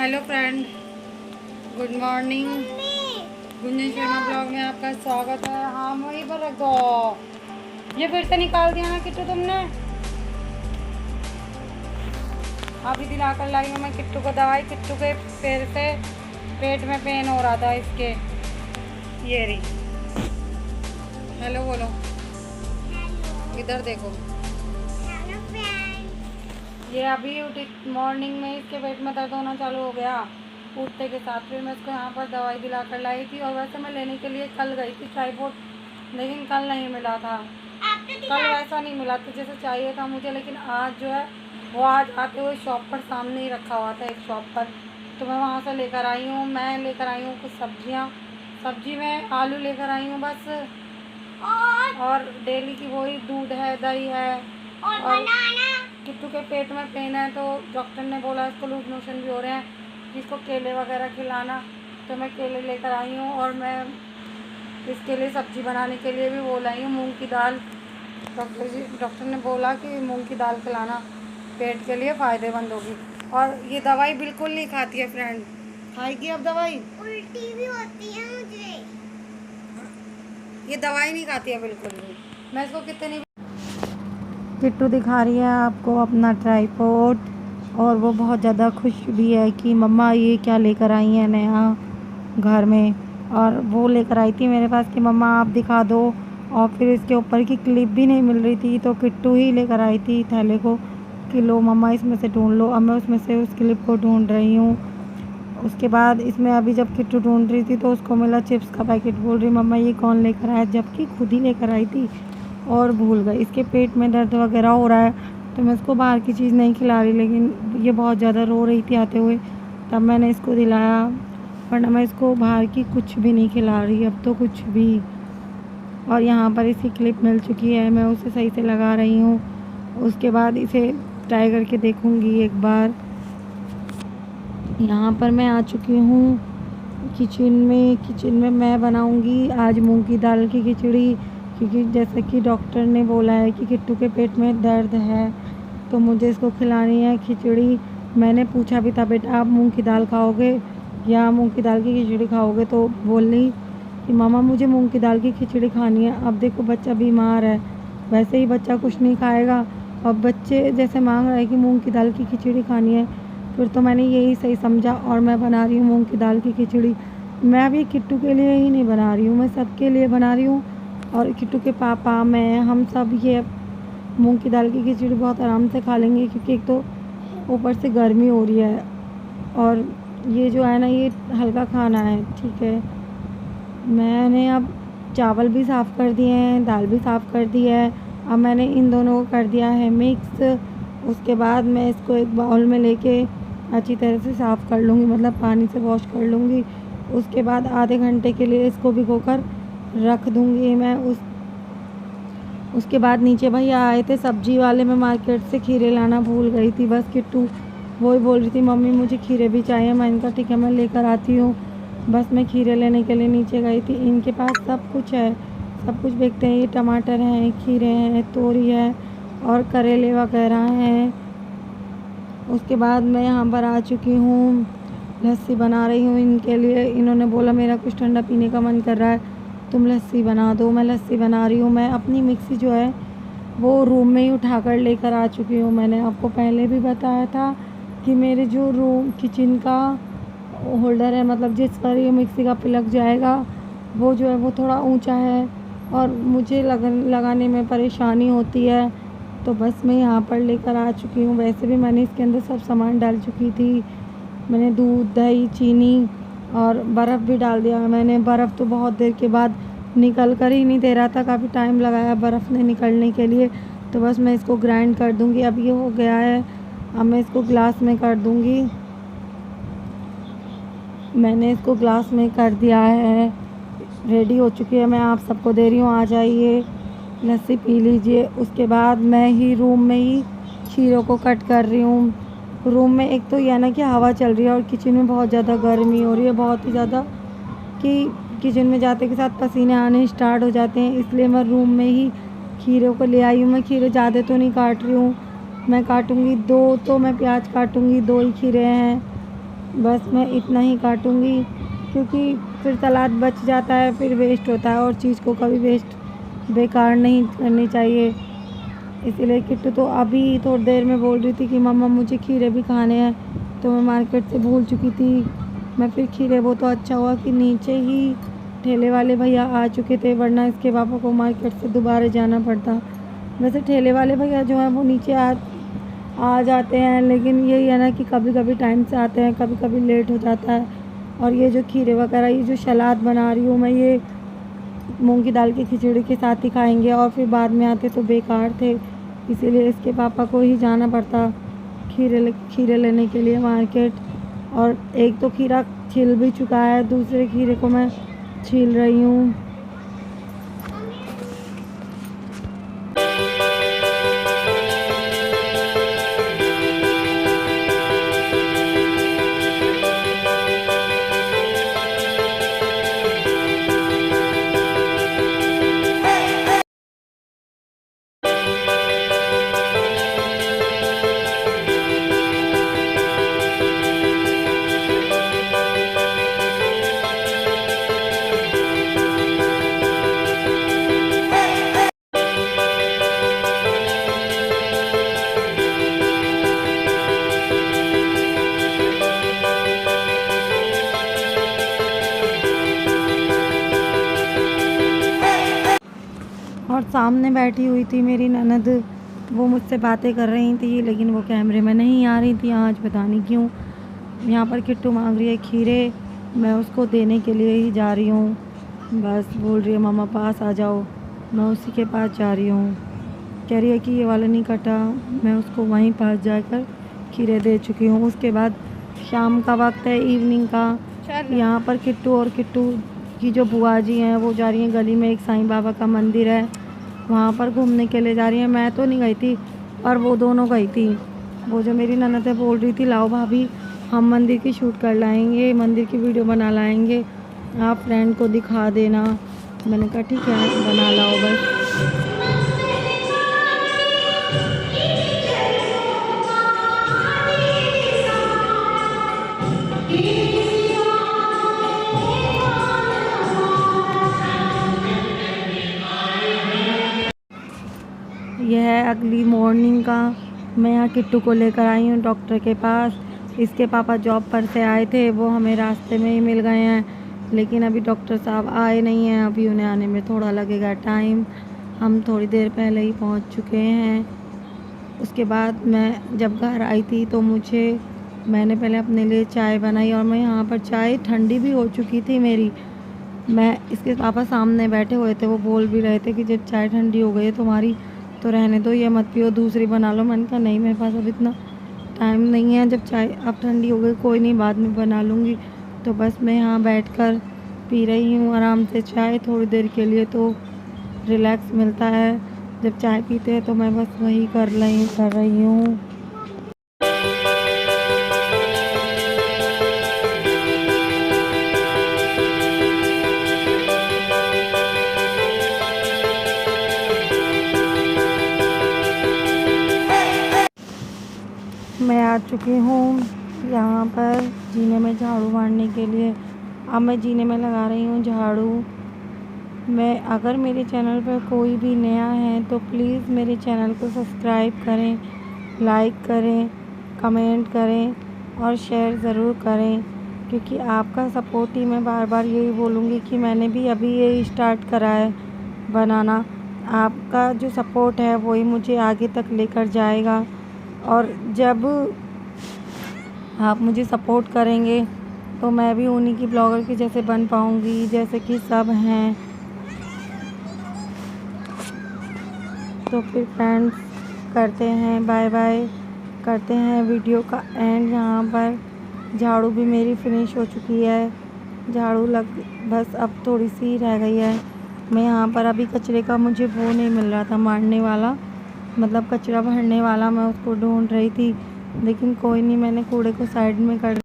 Hello friend, good morning. Gunjan Sharma blog में आपका स्वागत है। हाँ, वहीं पर रख दो। ये फिर से निकाल दिया ना किट्टू तुमने। अभी दिला कर लाई हूँ मैं किट्टू को दवाई। किट्टू के पैर से पेट में पेन हो रहा था इसके। ये रही। हेलो बोलो। इधर देखो। ये अभी उठी मॉर्निंग में इसके पेट में दर्द होना चालू हो गया उठते के साथ। फिर मैं इसको यहाँ पर दवाई दिला कर लाई थी। और वैसे मैं लेने के लिए कल गई थी ट्राइपॉड, लेकिन कल नहीं मिला था। कल वैसा नहीं मिला था जैसे चाहिए था मुझे, लेकिन आज जो है वो आज आते हुए शॉप पर सामने ही रखा हुआ था एक शॉप पर, तो मैं वहाँ से लेकर आई हूँ। मैं लेकर आई हूँ कुछ सब्जियाँ। सब्जी में आलू लेकर आई हूँ बस, और डेली की वही दूध है, दही है, और किट्टू के पेट में पेन है तो डॉक्टर ने बोला इसको लूज मोशन भी हो रहे हैं, जिसको केले वगैरह खिलाना। तो मैं केले लेकर आई हूँ। और मैं इसके लिए सब्ज़ी बनाने के लिए भी बोल आई हूँ मूंग की दाल। डॉक्टर ने बोला कि मूंग की दाल खिलाना पेट के लिए फ़ायदेमंद होगी। और ये दवाई बिल्कुल नहीं खाती है फ्रेंड। खाएगी अब दवाई? उल्टी भी होती है मुझे। ये दवाई नहीं खाती है बिल्कुल भी। मैं इसको कितनी किट्टू दिखा रही है आपको अपना ट्राइपॉड, और वो बहुत ज़्यादा खुश भी है कि मम्मा ये क्या लेकर आई हैं नया घर में। और वो लेकर आई थी मेरे पास कि मम्मा आप दिखा दो। और फिर इसके ऊपर की क्लिप भी नहीं मिल रही थी तो किट्टू ही लेकर आई थी थैले को कि लो मम्मा इसमें से ढूंढ लो। अब मैं उसमें से उस क्लिप को ढूंढ रही हूँ। उसके बाद इसमें अभी जब किट्टू ढूंढ रही थी तो उसको मिला चिप्स का पैकेट। बोल रही मम्मा ये कौन लेकर आया, जबकि खुद ही लेकर आई थी और भूल गई। इसके पेट में दर्द वगैरह हो रहा है तो मैं इसको बाहर की चीज़ नहीं खिला रही, लेकिन ये बहुत ज़्यादा रो रही थी आते हुए, तब मैंने इसको दिलाया। वरना मैं इसको बाहर की कुछ भी नहीं खिला रही अब तो, कुछ भी। और यहाँ पर इसकी क्लिप मिल चुकी है, मैं उसे सही से लगा रही हूँ। उसके बाद इसे ट्राई करके देखूँगी एक बार। यहाँ पर मैं आ चुकी हूँ किचन में मैं बनाऊँगी आज मूंग की दाल की खिचड़ी, क्योंकि जैसे कि डॉक्टर ने बोला है कि किट्टू के पेट में दर्द है तो मुझे इसको खिलानी है खिचड़ी। मैंने पूछा भी था बेटा आप मूंग की दाल खाओगे या मूंग की दाल की खिचड़ी खाओगे, तो बोली कि मामा मुझे मूंग की दाल की खिचड़ी खानी है। अब देखो बच्चा बीमार है, वैसे ही बच्चा कुछ नहीं खाएगा, अब बच्चे जैसे मांग रहे हैं कि मूंग की दाल की खिचड़ी खानी है, फिर तो मैंने यही सही समझा और मैं बना रही हूँ मूंग की दाल की खिचड़ी। मैं अभी किट्टू के लिए ही नहीं बना रही हूँ, मैं सबके लिए बना रही हूँ। और किट्टू के पापा, मैं, हम सब ये मूंग की दाल की खिचड़ी बहुत आराम से खा लेंगे, क्योंकि एक तो ऊपर से गर्मी हो रही है और ये जो है ना ये हल्का खाना है। ठीक है, मैंने अब चावल भी साफ़ कर दिए हैं, दाल भी साफ़ कर दी है। अब मैंने इन दोनों को कर दिया है मिक्स। उसके बाद मैं इसको एक बाउल में लेके अच्छी तरह से साफ़ कर लूँगी, मतलब पानी से वॉश कर लूँगी। उसके बाद आधे घंटे के लिए इसको भिगोकर रख दूँगी मैं। उसके बाद नीचे भैया आए थे सब्जी वाले, मैं मार्केट से खीरे लाना भूल गई थी। बस किट्टू वही बोल रही थी मम्मी मुझे खीरे भी चाहिए। मैं इनका ठीक है मैं लेकर आती हूँ। बस मैं खीरे लेने के लिए नीचे गई थी। इनके पास सब कुछ है, सब कुछ बेचते हैं। ये टमाटर हैं, खीरे हैं, तोरी है और करेले वगैरह हैं। उसके बाद मैं यहाँ पर आ चुकी हूँ, लस्सी बना रही हूँ इनके लिए। इन्होंने बोला मेरा कुछ ठंडा पीने का मन कर रहा है, तुम लस्सी बना दो। मैं लस्सी बना रही हूँ। मैं अपनी मिक्सी जो है वो रूम में ही उठा कर लेकर आ चुकी हूँ। मैंने आपको पहले भी बताया था कि मेरे जो रूम किचन का होल्डर है, मतलब जिस पर ये मिक्सी का प्लग जाएगा, वो जो है वो थोड़ा ऊंचा है और मुझे लगाने में परेशानी होती है, तो बस मैं यहाँ पर लेकर आ चुकी हूँ। वैसे भी मैंने इसके अंदर सब सामान डाल चुकी थी। मैंने दूध, दही, चीनी और बर्फ़ भी डाल दिया। मैंने बर्फ़ तो बहुत देर के बाद निकल कर ही नहीं दे रहा था, काफ़ी टाइम लगाया बर्फ़ ने निकलने के लिए। तो बस मैं इसको ग्राइंड कर दूँगी। अब ये हो गया है, अब मैं इसको ग्लास में कर दूँगी। मैंने इसको ग्लास में कर दिया है, रेडी हो चुकी है। मैं आप सबको दे रही हूँ, आ जाइए लस्सी पी लीजिए। उसके बाद मैं ही रूम में ही खीरों को कट कर रही हूँ। रूम में एक तो यह ना कि हवा चल रही है और किचन में बहुत ज़्यादा गर्मी हो रही है, बहुत ही ज़्यादा, कि किचन में जाते के साथ पसीने आने स्टार्ट हो जाते हैं। इसलिए मैं रूम में ही खीरों को ले आई हूँ। मैं खीरे ज़्यादा तो नहीं काट रही हूँ, मैं काटूँगी 2, तो मैं प्याज काटूँगी, 2 ही खीरे हैं। बस मैं इतना ही काटूँगी, क्योंकि फिर सलाद बच जाता है, फिर वेस्ट होता है और चीज़ को कभी वेस्ट बेकार नहीं करनी चाहिए। इसीलिए किट्टू तो अभी थोड़ी देर में बोल रही थी कि मम्मा मुझे खीरे भी खाने हैं, तो मैं मार्केट से भूल चुकी थी। मैं फिर खीरे, वो तो अच्छा हुआ कि नीचे ही ठेले वाले भैया आ चुके थे, वरना इसके पापा को मार्केट से दोबारा जाना पड़ता। वैसे ठेले वाले भैया जो हैं वो नीचे आ जाते हैं, लेकिन यही है ना कि कभी कभी टाइम से आते हैं, कभी कभी लेट हो जाता है। और ये जो खीरे वगैरह, ये जो सलाद बना रही हूँ मैं, ये मूंग की दाल की खिचड़ी के साथ ही खाएंगे, और फिर बाद में आते तो बेकार थे, इसीलिए इसके पापा को ही जाना पड़ता खीरे लेने के लिए मार्केट। और एक तो खीरा छिल भी चुका है, दूसरे खीरे को मैं छील रही हूँ। और सामने बैठी हुई थी मेरी ननद, वो मुझसे बातें कर रही थी, लेकिन वो कैमरे में नहीं आ रही थी आज, पता नहीं क्यों। यहाँ पर किट्टू मांग रही है खीरे, मैं उसको देने के लिए ही जा रही हूँ। बस बोल रही है मम्मा पास आ जाओ, मैं उसी के पास जा रही हूँ। कह रही है कि ये वाला नहीं कटा, मैं उसको वहीं पास जाकर खीरे दे चुकी हूँ। उसके बाद शाम का वक्त है, इवनिंग का। यहाँ पर किट्टू और किट्टू की जो बुआ जी हैं वो जा रही हैं गली में, एक साईं बाबा का मंदिर है, वहाँ पर घूमने के लिए जा रही हैं। मैं तो नहीं गई थी, पर वो दोनों गई थी। वो जो मेरी ननद है बोल रही थी लाओ भाभी हम मंदिर की शूट कर लाएंगे, मंदिर की वीडियो बना लाएंगे, आप फ्रेंड को दिखा देना। मैंने कहा ठीक है बना लाओ बस। यह है अगली मॉर्निंग का। मैं यहाँ किट्टू को लेकर आई हूँ डॉक्टर के पास। इसके पापा जॉब पर से आए थे, वो हमें रास्ते में ही मिल गए हैं, लेकिन अभी डॉक्टर साहब आए नहीं हैं, अभी उन्हें आने में थोड़ा लगेगा टाइम। हम थोड़ी देर पहले ही पहुँच चुके हैं। उसके बाद मैं जब घर आई थी तो मैंने पहले अपने लिए चाय बनाई, और मैं यहाँ पर चाय ठंडी भी हो चुकी थी मेरी। मैं इसके पापा सामने बैठे हुए थे, वो बोल भी रहे थे कि जब चाय ठंडी हो गई है तुम्हारी तो रहने दो, ये मत पियो, दूसरी बना लो। मैंने कहा नहीं, मेरे पास अब इतना टाइम नहीं है, जब चाय अब ठंडी हो गई कोई नहीं, बाद में बना लूँगी। तो बस मैं यहाँ बैठकर पी रही हूँ आराम से चाय थोड़ी देर के लिए, तो रिलैक्स मिलता है जब चाय पीते हैं। तो मैं बस वही कर रही हूँ। मैं आ चुकी हूँ यहाँ पर जीने में झाड़ू मारने के लिए। अब मैं जीने में लगा रही हूँ झाड़ू। अगर मेरे चैनल पर कोई भी नया है तो प्लीज़ मेरे चैनल को सब्सक्राइब करें, लाइक करें, कमेंट करें और शेयर ज़रूर करें, क्योंकि आपका सपोर्ट ही, मैं बार बार यही बोलूँगी कि मैंने भी अभी ये स्टार्ट करा है बनाना। आपका जो सपोर्ट है वही मुझे आगे तक लेकर जाएगा, और जब आप मुझे सपोर्ट करेंगे तो मैं भी उन्हीं की ब्लॉगर की जैसे बन पाऊँगी, जैसे कि सब हैं। तो फिर फ्रेंड्स करते हैं बाय बाय, करते हैं वीडियो का एंड। यहाँ पर झाड़ू भी मेरी फिनिश हो चुकी है, बस अब थोड़ी सी रह गई है। मैं यहाँ पर अभी कचरे का मुझे वो नहीं मिल रहा था मारने वाला, मतलब कचरा भरने वाला, मैं उसको ढूंढ रही थी, लेकिन कोई नहीं, मैंने कूड़े को साइड में कर